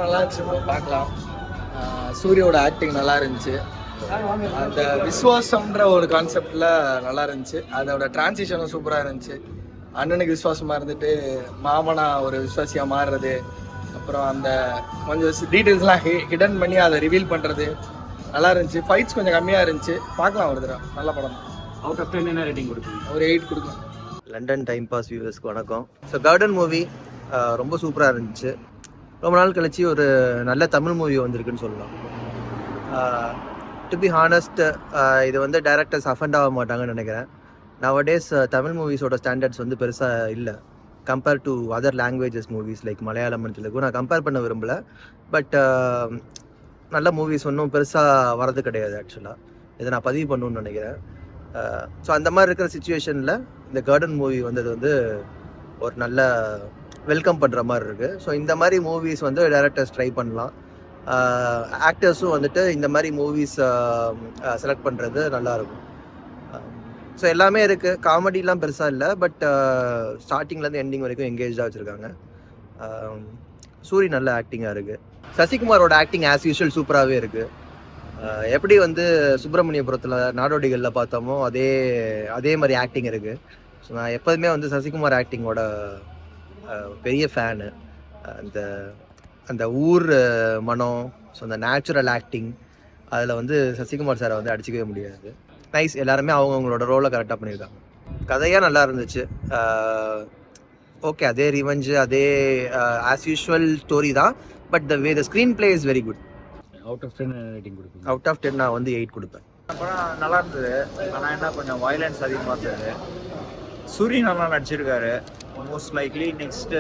நல்லா இருந்துச்சு, பார்க்கலாம். சூரியோட ஆக்டிங் நல்லா இருந்துச்சு. அந்த விஸ்வாசம்ன்ற ஒரு கான்செப்டில் நல்லா இருந்துச்சு. அதோட டிரான்சிஷனும் சூப்பராக இருந்துச்சு. அண்ணனுக்கு விசுவாசமாக இருந்துட்டு மாமனா ஒரு விசுவாசியாக மாறுறது, அப்புறம் அந்த கொஞ்சம் டீட்டெயில்ஸ்லாம் ஹிடன் பண்ணி அதை ரிவீல் பண்ணுறது நல்லா இருந்துச்சு. ஃபைட்ஸ் கொஞ்சம் கம்மியாக இருந்துச்சு, பார்க்கலாம் ஒரு தடவை. நல்ல படம். அவுட் ஆஃப் 10 என்ன ரேட்டிங் கொடுப்பீங்க? ஒரு 8 கொடுக்கும். லண்டன் டைம் பாஸ் வியூவர்ஸ்க்கு வணக்கம். ஸோ கார்டன் மூவி ரொம்ப சூப்பராக இருந்துச்சு. ரொம்ப நாள் கழிச்சு ஒரு நல்ல தமிழ் மூவி வந்திருக்குன்னு சொல்லலாம். டு பி ஹானஸ்ட், இது வந்து டைரக்டர்ஸ் அஃபண்ட் ஆக மாட்டாங்கன்னு நினைக்கிறேன். நவடேஸ் தமிழ் மூவிஸோட ஸ்டாண்டர்ட்ஸ் வந்து பெருசாக இல்லை compare to other languages movies like Malayalam Telugu. நான் கம்பேர் பண்ண விரும்பலை. பட் நல்ல மூவிஸ் ஒன்றும் பெருசாக வரது கிடையாது. ஆக்சுவலாக இதை நான் பதிவு பண்ணணுன்னு நினைக்கிறேன். ஸோ அந்த மாதிரி இருக்கிற சுச்சுவேஷனில் இந்த கார்டன் மூவி வந்தது வந்து ஒரு நல்ல வெல்கம் பண்ணுற மாதிரி இருக்குது. ஸோ இந்த மாதிரி மூவிஸ் வந்து டைரக்டர்ஸ் ட்ரை பண்ணலாம். ஆக்டர்ஸும் வந்துட்டு இந்த மாதிரி மூவிஸ் செலக்ட் பண்ணுறது நல்லாயிருக்கும். ஸோ எல்லாமே இருக்குது. காமெடிலாம் பெருசாக இல்லை, பட் ஸ்டார்டிங்லேருந்து எண்டிங் வரைக்கும் எங்கேஜாக வச்சுருக்காங்க. சூரி நல்ல ஆக்டிங்காக இருக்குது. சசிகுமாரோட ஆக்டிங் ஆஸ் யூஷுவல் சூப்பராகவே இருக்குது. எப்படி வந்து சுப்பிரமணியபுரத்தில் நாடோடிகளில் பார்த்தோமோ அதே மாதிரி ஆக்டிங் இருக்குது. ஸோ நான் எப்போதுமே வந்து சசிகுமார் ஆக்டிங்கோட பெரிய ஃபேனு. அந்த ஊர் மனம், ஸோ அந்த நேச்சுரல் ஆக்டிங், அதில் வந்து சசிகுமார் சாரை வந்து அடிச்சிக்கவே முடியாது. நைஸ். எல்லாருமே அவங்கவுங்களோட ரோலை கரெக்டாக பண்ணியிருக்காங்க. கதையாக நல்லா இருந்துச்சு. ஓகே, அதே ரிவெஞ்சு, அதே ஆஸ் யூஷுவல் ஸ்டோரி தான். But the screenplay is very good. Out of 10 rating கொடுப்பீங்க? அவுட் ஆஃப் 10 நான் வந்து 8 கொடுப்பேன். படம் நல்லா இருந்தது. ஆனால் என்ன கொஞ்சம் வயலன்ஸ் அதிகமாக இருந்தது. சூரி நல்லா நடிச்சிருக்காரு. மோஸ்ட் லைக்லி நெக்ஸ்ட்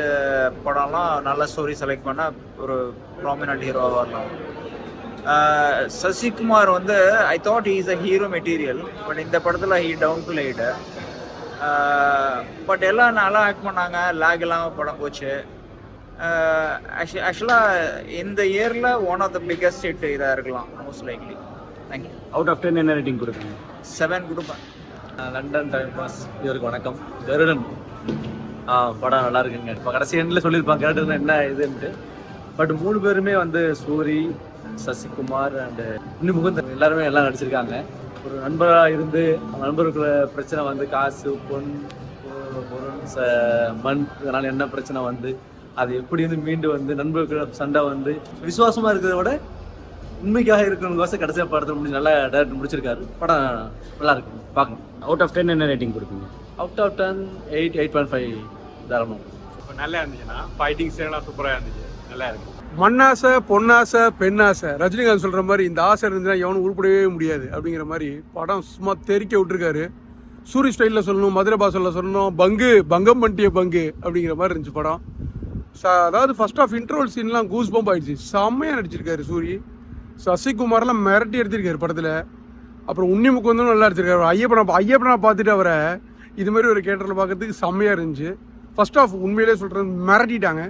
படம்லாம் நல்ல ஸ்டோரி செலக்ட் பண்ணால் ஒரு ப்ராமினன்ட் ஹீரோவாக வரலாம். சசிகுமார் வந்து I thought he is a hero material, but இந்த படத்தில் ஹீ டவுன் பிளேட். பட் எல்லாம் நல்லா ஆக்ட் பண்ணாங்க. லேக் இல்லாமல் படம் போச்சு. ஆக்சுவலாக இந்த இயரில் one of the biggest hit இதாக இருக்கலாம் most likely. Thank you. Out of 10 என்ன ரேட்டிங் கொடுப்பீங்க? 7 கொடுப்பேன். லண்டன் டைம் பாஸ் இவருக்கு வணக்கம். கருடன் படம் நல்லா இருக்குங்க. இப்போ கடைசி எண்டில் சொல்லியிருப்பாங்க கருடன் என்ன இதுன்ட்டு. பட் 3 பேருமே வந்து சூரி, சசிகுமார் அண்டு இன்னும் முகுந்தன் எல்லாருமே எல்லாம் நடிச்சிருக்காங்க. ஒரு நண்பராக இருந்து நண்பருக்குள்ள பிரச்சனை வந்து காசு, பொன், மண், இதனால் என்ன பிரச்சனை வந்து அது எப்படி வந்து மீண்டு வந்து நண்பர்களோட சண்டை வந்து விசுவாசமாக இருக்கிறத விட உண்மைக்காக இருக்கிறவங்க கடைசியாக படத்தை நல்லா டைரக்டர் முடிச்சிருக்காரு. படம் நல்லா இருக்கு, பார்க்கணும். அவுட் ஆஃப் 10 என்ன ரேட்டிங் கொடுப்பீங்க? அவுட் ஆஃப் 10 8.5 தரணும். இப்போ நல்லா இருந்துச்சுன்னா ஃபைட்டிங் சீன்லாம் சூப்பராக இருந்துச்சு, நல்லா இருக்கு. மண்ணாசை, பொன்னாசை, பெண்ணாசை, ரஜினிகாந்த் சொல்கிற மாதிரி இந்த ஆசை இருந்துச்சுன்னா எவனும் உருப்படவே முடியாது அப்படிங்கிற மாதிரி படம் சும்மா தெறிக்க விட்டுருக்காரு. சூரி ஸ்டைலில் சொல்லணும், மதுரை பாசலில் சொல்லணும், பங்கம் பண்ணிய பங்கு அப்படிங்கிற மாதிரி இருந்துச்சு படம். அதாவது ஃபர்ஸ்ட் ஆஃப் இன்ட்ரோல் சீன்லாம் கூஸ் பம்ப் ஆயிடுச்சு. செம்மையாக நடிச்சிருக்காரு சூரி. சசிகுமார்லாம் மிரட்டி எடுத்திருக்காரு படத்தில். அப்புறம் உன்னிமுக்கு வந்து நல்லா நடிச்சிருக்காரு. ஐயப்பனா பார்த்துட்டு அவரை இது மாதிரி ஒரு கேரக்டரில் பார்க்கறதுக்கு செம்மையாக இருந்துச்சு. ஃபர்ஸ்ட் ஆஃப் உண்மையிலே சொல்கிறது மிரட்டிட்டாங்க.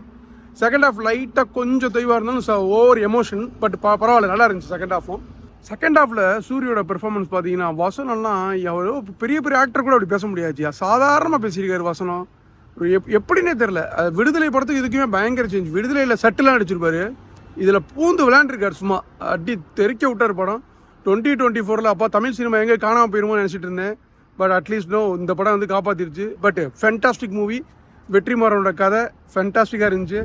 செகண்ட் ஹாஃப் லைட்டாக கொஞ்சம் தெளிவாக இருந்தாலும் ஓவர் எமோஷன், பட் பரவாயில்ல, நல்லா இருந்துச்சு செகண்ட் ஹாஃபும். செகண்ட் ஹாஃபில் சூரியோட பெர்ஃபார்மன்ஸ் பார்த்தீங்கன்னா வசனம்லாம் எவ்வளோ பெரிய பெரிய ஆக்டர் கூட அப்படி பேச முடியாது. சாதாரணமாக பேசியிருக்காரு வசனம். எப்படின்னே தெரில. விடுதலை படத்துக்கு இதுக்குமே பயங்கர சேஞ்ச். விடுதலையில் சட்டெலாம் அடிச்சிருப்பாரு, இதில் பூந்து விளையாண்டுருக்காரு. சும்மா அடி தெறிக்க விட்டார் படம். 2024 அப்பா தமிழ் சினிமா எங்கே காணாமல் போயிருமோன்னு நினச்சிட்டு இருந்தேன். பட் அட்லீஸ்ட் இந்த படம் வந்து காப்பாற்றிருச்சு. But fantastic movie. வெற்றிமாறனோட கதை ஃபென்டாஸ்டிக்காக இருந்துச்சு.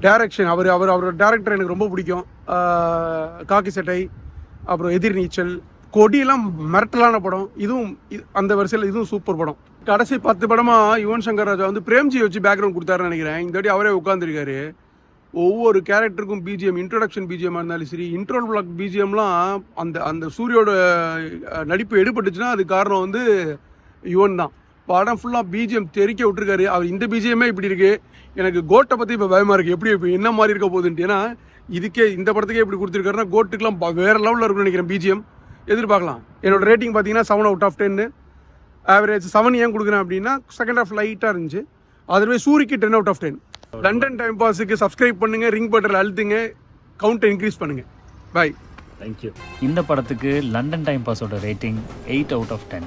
டைரக்ஷன் அவரோட டேரக்டர் எனக்கு ரொம்ப பிடிக்கும். காக்கி சட்டை, அப்புறம் எதிர்நீச்சல், கொடியெல்லாம் மிரட்டலான படம். இதுவும் அந்த வரிசையில் இதுவும் சூப்பர் படம். கடைசி 10 படமாக யுவன் சங்கர் ராஜா வந்து பிரேம்ஜி வச்சு பேக்ரவுண்ட் கொடுத்தாருன்னு நினைக்கிறேன். இந்த வாட்டி அவரே உட்காந்துருக்காரு. ஒவ்வொரு கேரக்டருக்கும் பிஜிஎம், இன்ட்ரோடக்ஷன் பிஜிஎம்மாக இருந்தாலும் சரி, இன்ட்ரோல் பிளாக் பிஜிஎம்லாம் அந்த சூரியோட நடிப்பு எடுபட்டுச்சுன்னா அது காரணம் வந்து யுவன் தான். படம் ஃபுல்லாக பிஜிஎம் தெறிக்க விட்டுருக்காரு. அவர் இந்த பிஜிஎம்மே இப்படி இருக்குது. எனக்கு கோட்டை பற்றி இப்போ பயமாக இருக்குது, எப்படி என்ன மாதிரி இருக்க போகுதுன்ட்டு. ஏன்னா இந்த படத்துக்கே இப்படி கொடுத்துருக்காருன்னா கோட்டுக்கெலாம் வேறு லெவலில் இருக்குன்னு நினைக்கிறேன். பிஜிஎம் எதிர்பார்க்கலாம். என்னோட ரேட்டிங் பார்த்தீங்கன்னா 7 out of 10. ஆவரேஜ் 7 ஏன் கொடுக்குறேன் அப்படின்னா செகண்ட் ஹாஃப் லைட்டாக இருந்துச்சு. அதுவே சூரிக்கு 10 out of 10. லண்டன் டைம் பாஸுக்கு சப்ஸ்கிரைப் பண்ணுங்கள், ரிங் பட்டனில் அழுத்துங்க, கவுண்ட்டை இன்க்ரீஸ் பண்ணுங்கள். பாய். தேங்க்யூ. இந்த படத்துக்கு லண்டன் டைம் பாஸோட ரேட்டிங் 8 out of 10.